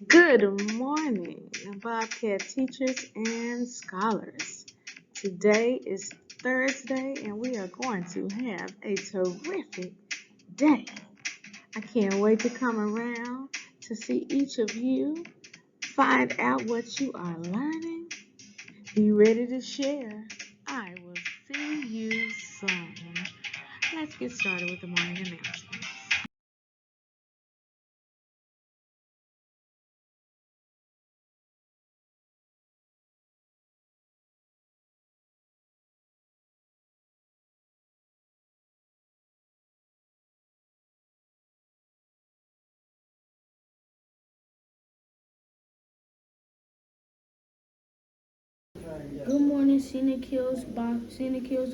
Good morning, Bobcat teachers and scholars. Today is Thursday, and we are going to have a terrific day. I can't wait to come around to see each of you, find out what you are learning. Be ready to share. I will see you soon. Let's get started with the morning announcements. Good morning, Scenic Hills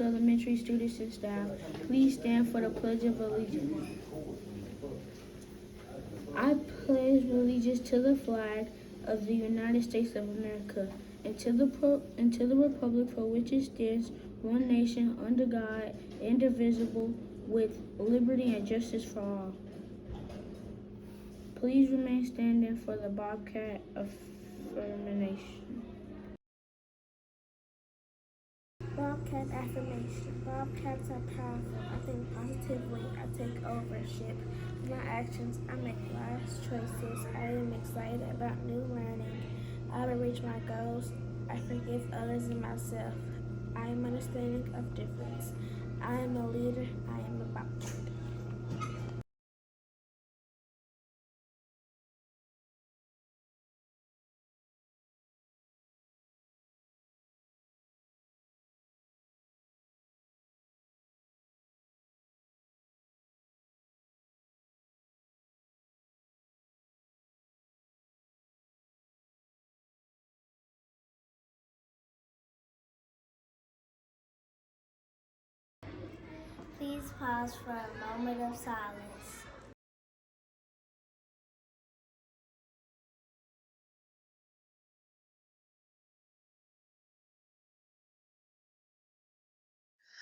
Elementary students and staff. Please stand for the Pledge of Allegiance. I pledge allegiance to the flag of the United States of America and to the republic for which it stands, one nation, under God, indivisible, with liberty and justice for all. Please remain standing for the Bobcat affirmation. Bobcat affirmation. Bobcats are powerful. I think positively. I take ownership of my actions. I make wise choices. I am excited about new learning. I will reach my goals. I forgive others and myself. I am understanding of difference. I am a leader. I am a Bobcat. Please pause for a moment of silence.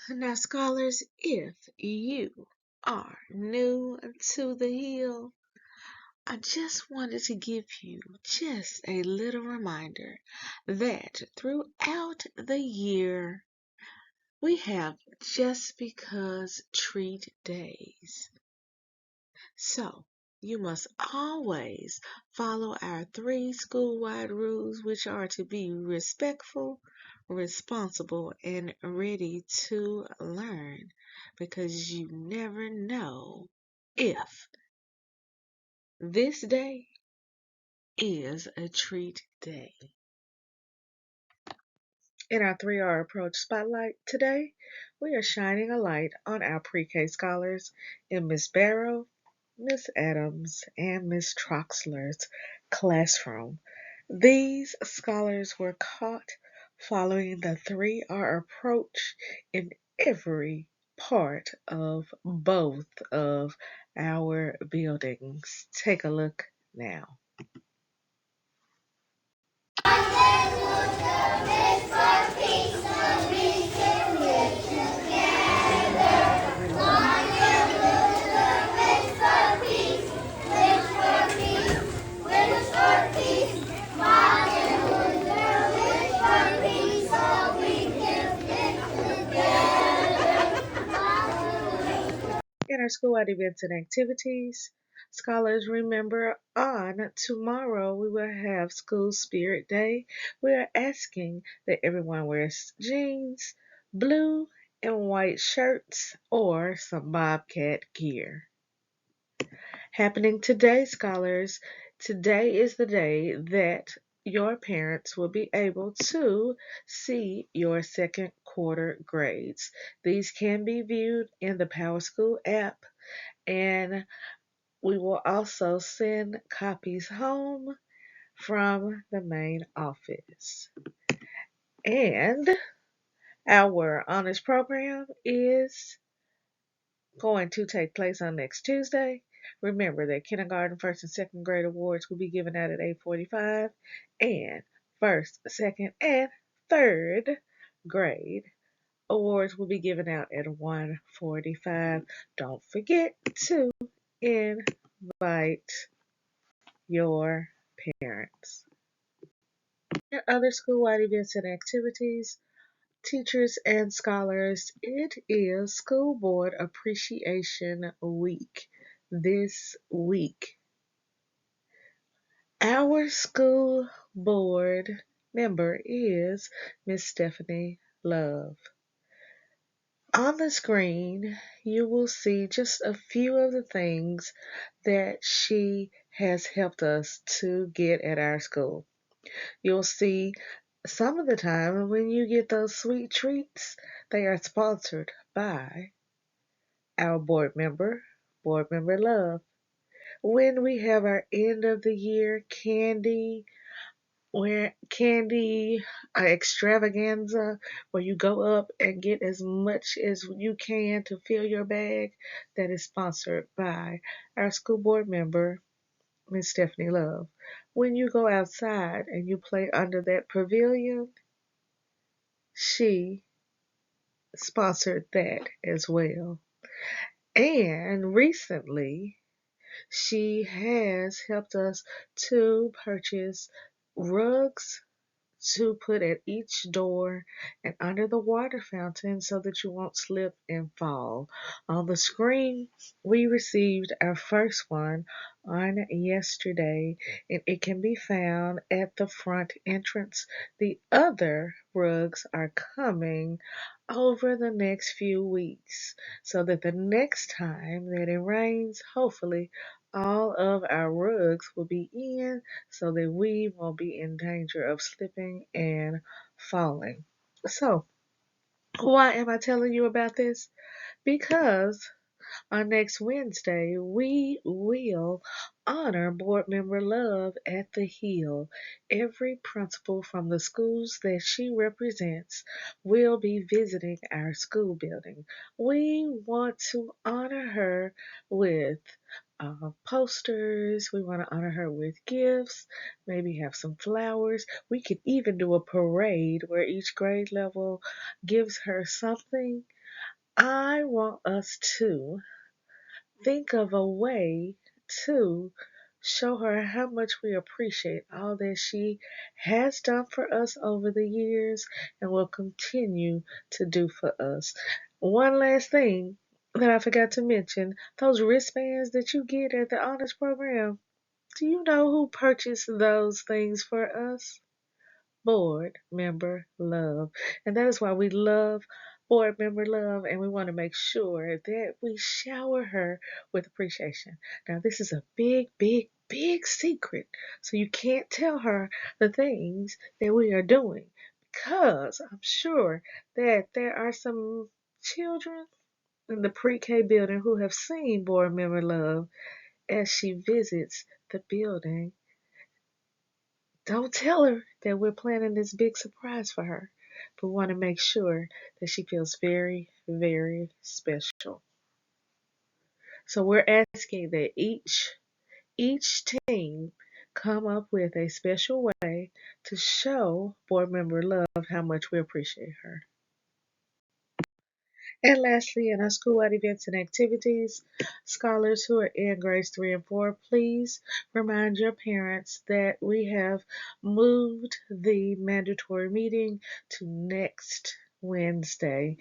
Now, scholars, if you are new to the hill, I just wanted to give you just a little reminder that throughout the year we have just because treat days. So you must always follow our 3 school-wide rules, which are to be respectful, responsible, and ready to learn, because you never know if this day is a treat day. In our 3R approach spotlight today, we are shining a light on our pre-K scholars in Miss Barrow, Miss Adams, and Miss Troxler's classroom. These scholars were caught following the 3R approach in every part of both of our buildings. Take a look now. In our school-wide events and activities, scholars, remember on tomorrow we will have School Spirit Day. We are asking that everyone wears jeans, blue and white shirts, or some Bobcat gear. Happening today, scholars, today is the day that your parents will be able to see your second quarter grades. These can be viewed in the PowerSchool app, and we will also send copies home from the main office. And our honors program is going to take place on next Tuesday. Remember that kindergarten, first and second grade awards will be given out at 8:45, and first, second, and third grade awards will be given out at 1:45. Don't forget to invite your parents. And other school-wide events and activities, teachers and scholars, it is School Board Appreciation Week this week. Our school board member is Miss Stephanie Love. On the screen, you will see just a few of the things that she has helped us to get at our school. You'll see some of the time when you get those sweet treats, they are sponsored by our Board Member Love. When we have our end of the year candy extravaganza, where you go up and get as much as you can to fill your bag, that is sponsored by our school board member, Miss Stephanie Love. When you go outside and you play under that pavilion, she sponsored that as well. And recently, she has helped us to purchase rugs to put at each door and under the water fountain so that you won't slip and fall. On the screen, we received our first one on yesterday, and it can be found at the front entrance. The other rugs are coming over the next few weeks so that the next time that it rains, hopefully all of our rugs will be in so that we won't be in danger of slipping and falling. So, why am I telling you about this? Because on next Wednesday, we will honor Board Member Love at the Hill. Every principal from the schools that she represents will be visiting our school building. We want to honor her with posters. We want to honor her with gifts, maybe have some flowers. We could even do a parade where each grade level gives her something. I want us to think of a way to show her how much we appreciate all that she has done for us over the years and will continue to do for us. One last thing that I forgot to mention, those wristbands that you get at the honors program, do you know who purchased those things for us? Board Member Love. And that is why we love Board Member Love, and we want to make sure that we shower her with appreciation. Now, this is a big, big, big secret, so you can't tell her the things that we are doing, because I'm sure that there are some children in the pre-K building who have seen Board Member Love as she visits the building. Don't tell her that we're planning this big surprise for her. We want to make sure that she feels very, very special. So we're asking that each team come up with a special way to show Board Member Love how much we appreciate her. And lastly, in our school-wide events and activities, scholars who are in grades 3 and 4, please remind your parents that we have moved the mandatory meeting to next Wednesday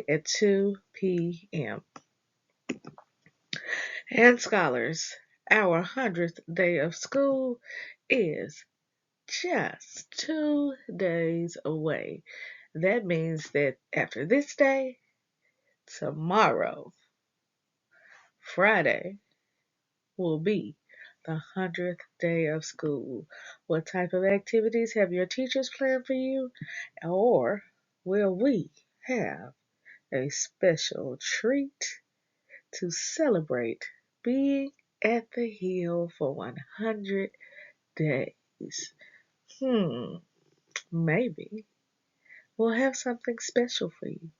at 2 p.m. And scholars, our 100th day of school is just 2 days away. That means that after this day, tomorrow, Friday, will be the 100th day of school. What type of activities have your teachers planned for you? Or will we have a special treat to celebrate being at the Hill for 100 days? Maybe we'll have something special for you.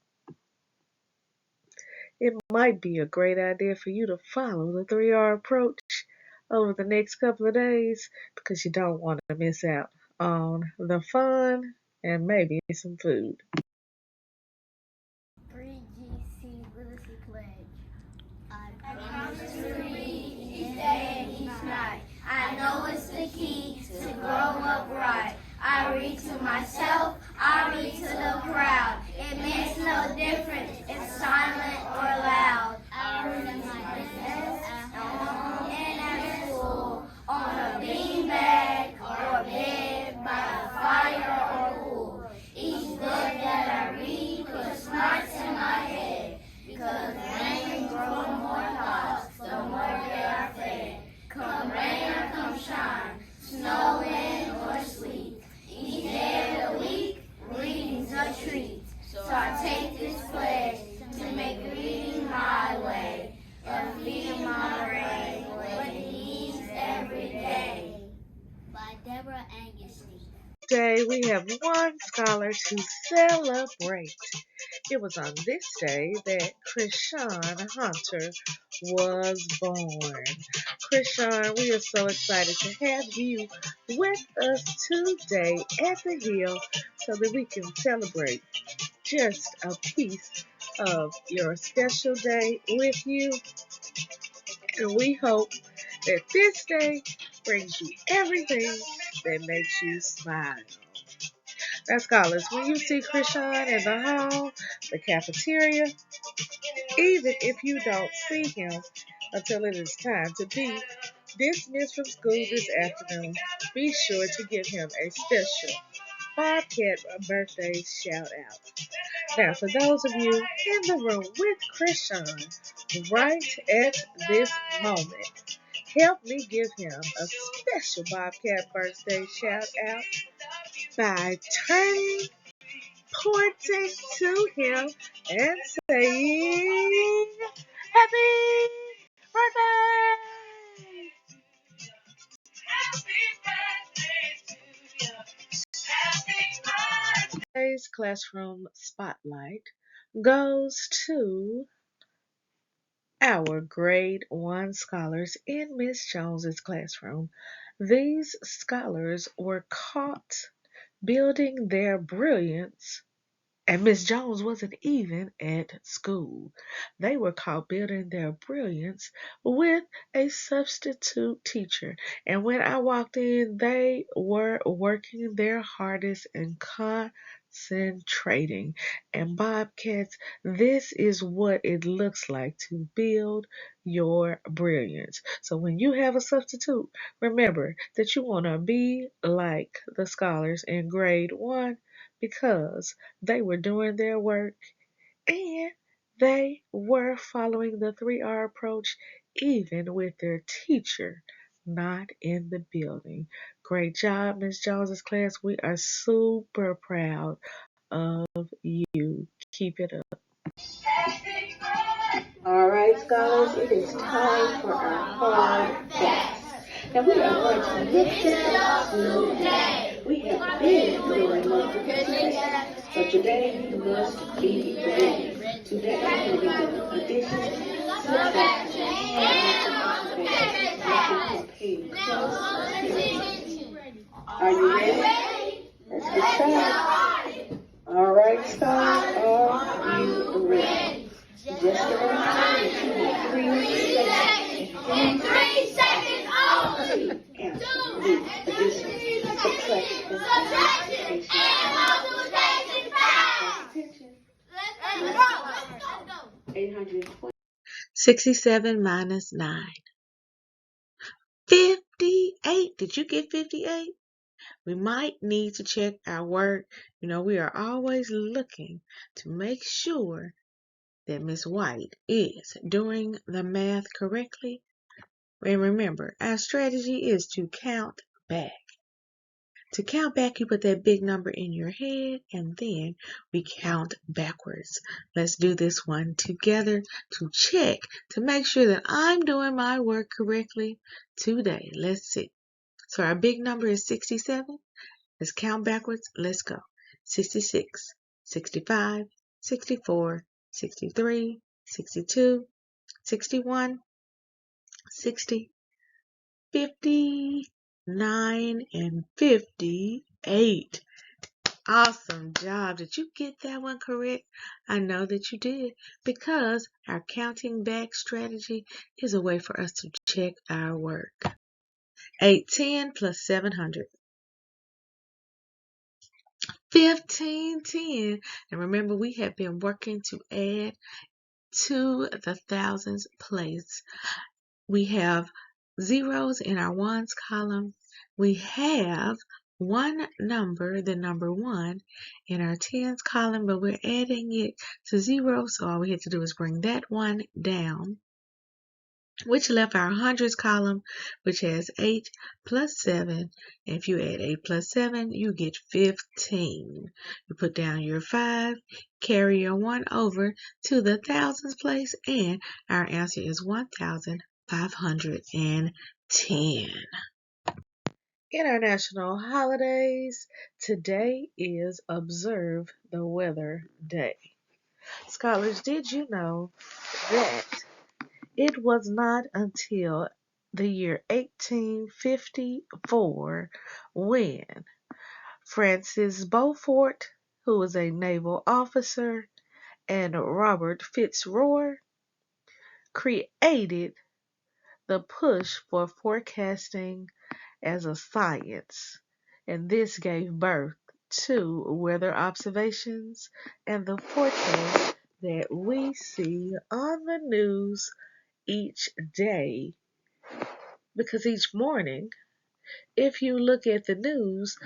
It might be a great idea for you to follow the 3R approach over the next couple of days because you don't want to miss out on the fun and maybe some food. 3GC Literacy Pledge. I promise to read each day and each night. I know it's the key. I read to myself, I read to the crowd. It makes no difference if silent or loud. I read to my desk, at home, and at school, on a beanbag or bed, by a fire or pool. Each book that I read puts smarts in my head, because rain grows more thoughts, the more they are fed. Come rain or come shine, snow, wind, or sleet, each day of the week, reading's a treat. So I take this pledge to make reading my way, and feeding my brain what it needs every day. By Deborah Angus. Today we have one scholar to celebrate. It was on this day that Krishan Hunter was born. Krishan, we are so excited to have you with us today at the Hill so that we can celebrate just a piece of your special day with you. And we hope that this day brings you everything that makes you smile. Now, scholars, when you see Krishan in the hall, the cafeteria, even if you don't see him until it is time to be dismissed from school this afternoon, be sure to give him a special Bobcat birthday shout out. Now, for those of you in the room with Krishan right at this moment, help me give him a special Bobcat birthday shout out by pointing to him and saying, Happy birthday! Today's classroom spotlight goes to our grade 1 scholars in Miss Jones's classroom. These scholars were caught building their brilliance. And Miss Jones wasn't even at school. They were caught building their brilliance with a substitute teacher. And when I walked in, they were working their hardest and concentrating. And Bobcats, this is what it looks like to build your brilliance. So when you have a substitute, remember that you want to be like the scholars in grade 1 because they were doing their work and they were following the 3R approach even with their teacher not in the building. Great job, Miss Jones's class. We are super proud of you. Keep it up. All right, scholars, it is time for our hard facts. And we are going to lift it up today. We have been doing multiplication, but today you must be ready. Today we will be doing addition, subtraction, and multiplication. Are you ready? Let's get started. All right, scholars, are you ready? Just a reminder that you have 3 seconds. In 3 seconds only. Answer the addition, subtraction, and multiplication facts. Let's go. 820. 67 minus 9. 58. Did you get 58? We might need to check our work. We are always looking to make sure that Miss White is doing the math correctly. And remember, our strategy is to count back. To count back, you put that big number in your head, and then we count backwards. Let's do this one together to check, to make sure that I'm doing my work correctly today. Let's see. So our big number is 67. Let's count backwards. Let's go. 66, 65, 64, 63, 62, 61, 60, 59, and 58. Awesome job. Did you get that one correct? I know that you did, because our counting back strategy is a way for us to check our work. 810 plus 700. 1510. And remember, we have been working to add to the thousands place. We have zeros in our ones column. We have one number, the number 1, in our tens column, but we're adding it to 0, so all we have to do is bring that one down, which left our hundreds column, which has 8 plus 7. If you add 8 plus 7, you get 15. You put down your 5, carry your 1 over to the thousands place, and our answer is 1,510. In our national holidays, today is Observe the Weather Day. Scholars, did you know that it was not until the year 1854 when Francis Beaufort, who was a naval officer, and Robert Fitzroy created the push for forecasting as a science, and this gave birth to weather observations and the forecast that we see on the news each day. Because each morning, if you look at the news,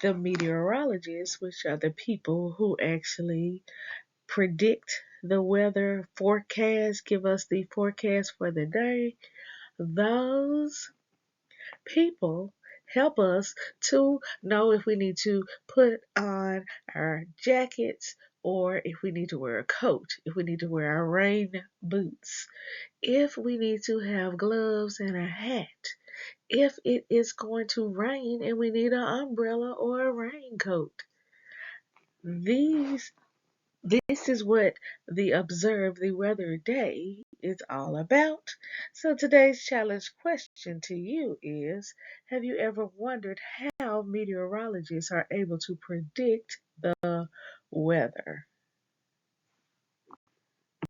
the meteorologists, which are the people who actually predict the weather forecast, give us the forecast for the day, those people help us to know if we need to put on our jackets or if we need to wear a coat, if we need to wear our rain boots, if we need to have gloves and a hat, if it is going to rain and we need an umbrella or a raincoat. These This is what the Observe the Weather Day is all about. So today's challenge question to you is, have you ever wondered how meteorologists are able to predict the weather?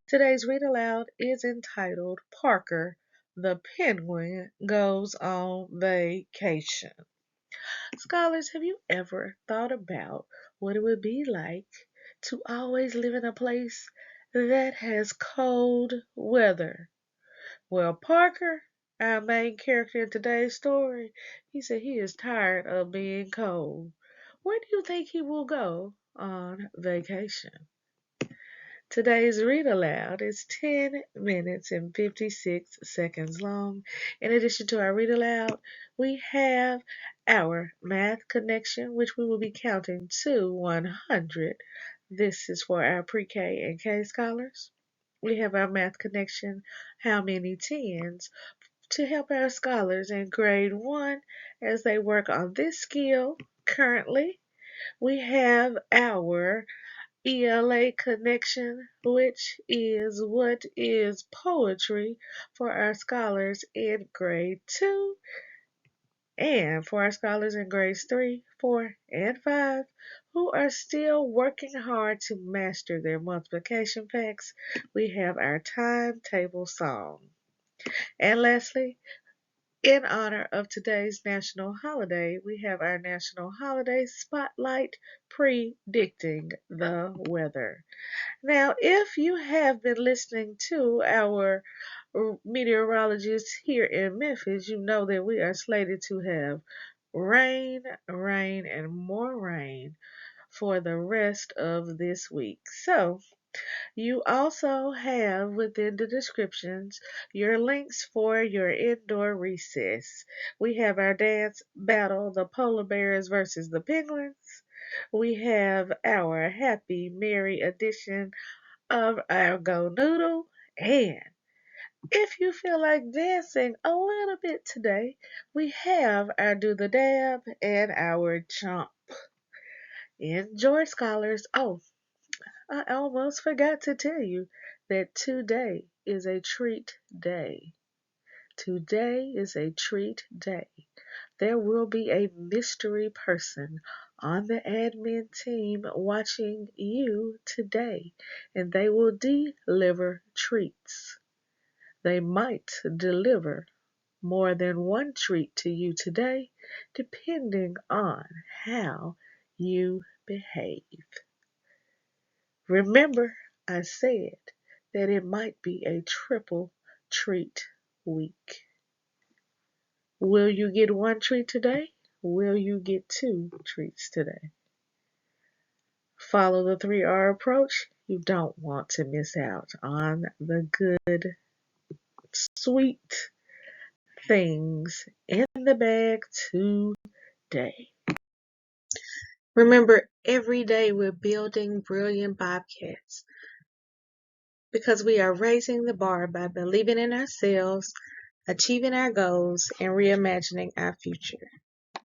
Today's read aloud is entitled Parker the Penguin Goes on Vacation. Scholars, have you ever thought about what it would be like to always live in a place that has cold weather? Well, Parker, our main character in today's story, he said he is tired of being cold. Where do you think he will go on vacation? Today's read aloud is 10 minutes and 56 seconds long. In addition to our read aloud, we have our math connection, which we will be counting to 100. This is for our pre-K and K scholars. We have our math connection, how many tens, to help our scholars in grade 1 as they work on this skill currently. We have our ELA connection, which is what is poetry for our scholars in grade 2 and for our scholars in grades 3, 4, and 5 who are still working hard to master their multiplication facts. We have our timetable song. And lastly, in honor of today's national holiday, we have our national holiday spotlight predicting the weather. Now, if you have been listening to our meteorologists here in Memphis, you know that we are slated to have rain, rain, and more rain for the rest of this week. So, you also have within the descriptions your links for your indoor recess. We have our dance battle, the polar bears versus the penguins. We have our happy, merry edition of our Go Noodle. And if you feel like dancing a little bit today, we have our Do the Dab and our Jump. Enjoy, scholars. Oh, I almost forgot to tell you that today is a treat day. Today is a treat day. There will be a mystery person on the admin team watching you today, and they will deliver treats. They might deliver more than one treat to you today, depending on how you behave. Remember, I said that it might be a triple treat week. Will you get one treat today? Will you get two treats today? Follow the 3R approach. You don't want to miss out on the good, sweet things in the bag today. Remember, every day we're building brilliant Bobcats because we are raising the bar by believing in ourselves, achieving our goals, and reimagining our future.